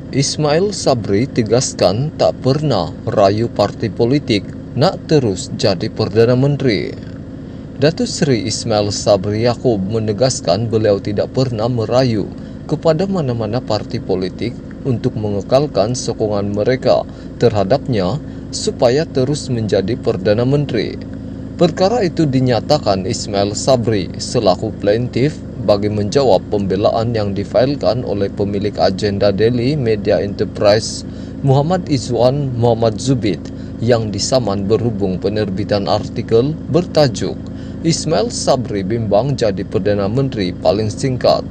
Ismail Sabri tegaskan tak pernah rayu partai politik nak terus jadi Perdana Menteri. Datuk Seri Ismail Sabri Yaakob menegaskan beliau tidak pernah merayu kepada mana-mana parti politik untuk mengekalkan sokongan mereka terhadapnya supaya terus menjadi Perdana Menteri. Perkara itu dinyatakan Ismail Sabri selaku plaintiff bagi menjawab pembelaan yang difailkan oleh pemilik agenda Daily Media Enterprise Muhammad Izwan Muhammad Zubid yang disaman berhubung penerbitan artikel bertajuk Ismail Sabri bimbang jadi Perdana Menteri paling singkat.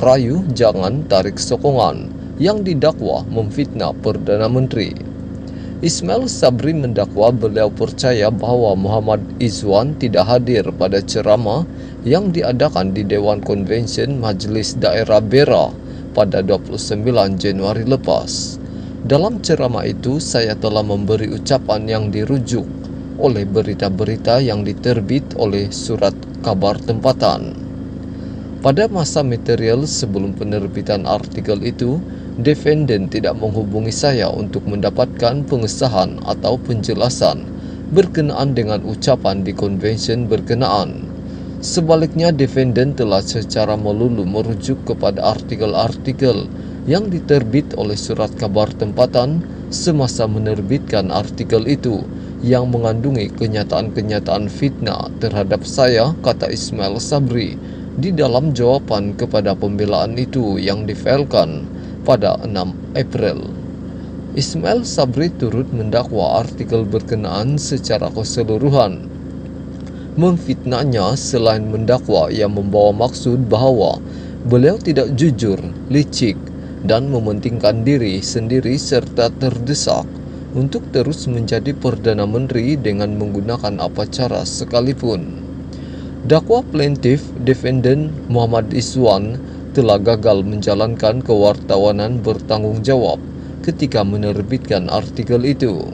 Rayu jangan tarik sokongan yang didakwa memfitnah Perdana Menteri. Ismail Sabri mendakwa beliau percaya bahawa Muhammad Izwan tidak hadir pada ceramah yang diadakan di Dewan Konvensyen Majlis Daerah Beira pada 29 Januari lepas. Dalam ceramah itu, saya telah memberi ucapan yang dirujuk oleh berita-berita yang diterbit oleh surat kabar tempatan. Pada masa material sebelum penerbitan artikel itu, defendant tidak menghubungi saya untuk mendapatkan pengesahan atau penjelasan berkenaan dengan ucapan di konvensyen berkenaan. Sebaliknya, defendant telah secara melulu merujuk kepada artikel-artikel yang diterbit oleh surat kabar tempatan semasa menerbitkan artikel itu yang mengandungi kenyataan-kenyataan fitnah terhadap saya, kata Ismail Sabri di dalam jawapan kepada pembelaan itu yang difailkan pada 6 April. Ismail Sabri turut mendakwa artikel berkenaan secara keseluruhan. Memfitnahnya selain mendakwa yang membawa maksud bahawa beliau tidak jujur, licik dan mementingkan diri sendiri serta terdesak untuk terus menjadi Perdana Menteri dengan menggunakan apa cara sekalipun. Dakwa plaintiff defendant Muhammad Izwan telah gagal menjalankan kewartawanan bertanggung jawab ketika menerbitkan artikel itu.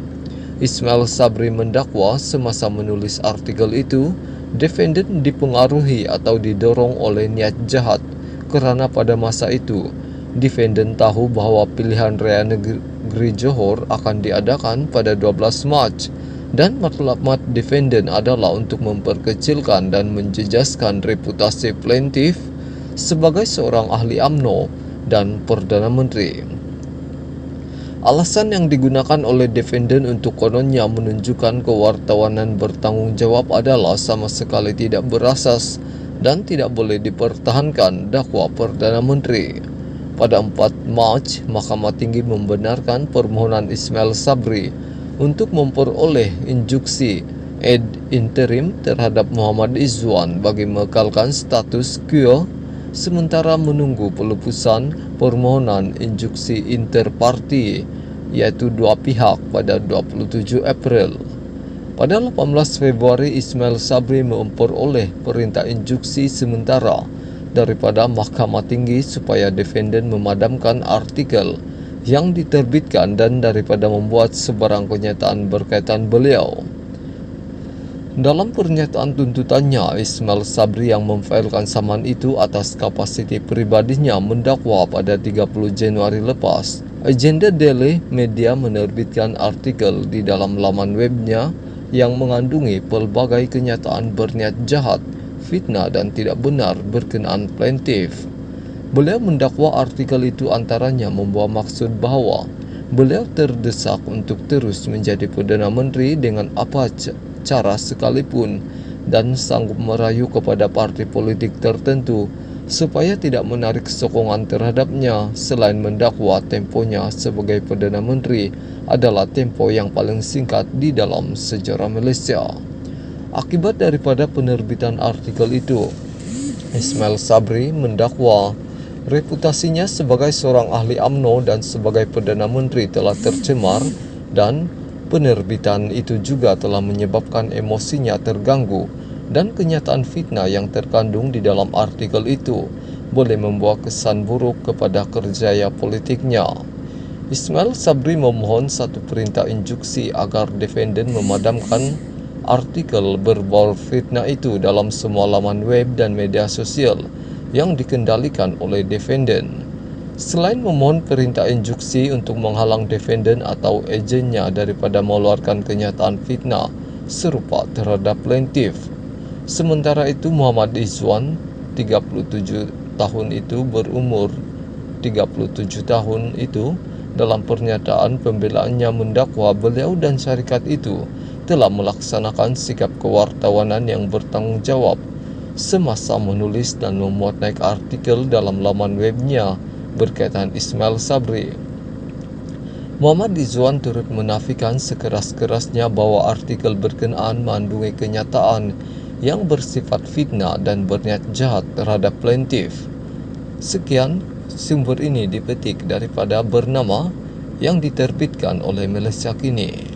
Ismail Sabri mendakwa semasa menulis artikel itu, defendant dipengaruhi atau didorong oleh niat jahat kerana pada masa itu, defendant tahu bahawa pilihan raya negeri Johor akan diadakan pada 12 Mac dan matlamat defendant adalah untuk memperkecilkan dan menjejaskan reputasi plaintiff sebagai seorang ahli UMNO dan Perdana Menteri. Alasan yang digunakan oleh defendant untuk kononnya menunjukkan kewartawanan bertanggung jawab adalah sama sekali tidak berasas dan tidak boleh dipertahankan dakwa Perdana Menteri. Pada 4 Mac, Mahkamah Tinggi membenarkan permohonan Ismail Sabri untuk memperoleh injuksi ad interim terhadap Muhammad Izwan bagi mengekalkan status quo sementara menunggu pelepasan permohonan injuksi interparti iaitu dua pihak pada 27 April. Pada 18 Februari, Ismail Sabri memperoleh perintah injuksi sementara daripada Mahkamah Tinggi supaya defendant memadamkan artikel yang diterbitkan dan daripada membuat sebarang kenyataan berkaitan beliau. Dalam pernyataan tuntutannya, Ismail Sabri yang memfailkan saman itu atas kapasiti pribadinya mendakwa pada 30 Januari lepas, agenda Daily Media menerbitkan artikel di dalam laman webnya yang mengandungi pelbagai kenyataan berniat jahat, fitnah dan tidak benar berkenaan plaintiff. Beliau mendakwa artikel itu antaranya membawa maksud bahawa beliau terdesak untuk terus menjadi Perdana Menteri dengan apa cara sekalipun dan sanggup merayu kepada parti politik tertentu supaya tidak menarik sokongan terhadapnya, selain mendakwa temponya sebagai Perdana Menteri adalah tempo yang paling singkat di dalam sejarah Malaysia. Akibat daripada penerbitan artikel itu, Ismail Sabri mendakwa reputasinya sebagai seorang ahli UMNO dan sebagai Perdana Menteri telah tercemar dan penerbitan itu juga telah menyebabkan emosinya terganggu dan kenyataan fitnah yang terkandung di dalam artikel itu boleh membawa kesan buruk kepada kerjaya politiknya. Ismail Sabri memohon satu perintah injuksi agar defendant memadamkan artikel berbau fitnah itu dalam semua laman web dan media sosial yang dikendalikan oleh defendant. Selain memohon perintah injuksi untuk menghalang defendant atau agennya daripada mengeluarkan kenyataan fitnah serupa terhadap plaintiff. Sementara itu Muhammad Izwan, 37 tahun itu berumur 37 tahun itu, dalam pernyataan pembelaannya mendakwa beliau dan syarikat itu telah melaksanakan sikap kewartawanan yang bertanggung jawab semasa menulis dan memuat naik artikel dalam laman webnya berkaitan Ismail Sabri. Muhammad Izwan turut menafikan sekeras-kerasnya bahwa artikel berkenaan mengandungi kenyataan yang bersifat fitnah dan berniat jahat terhadap plaintiff. Sekian, sumber ini dipetik daripada bernama yang diterbitkan oleh Malaysia Kini.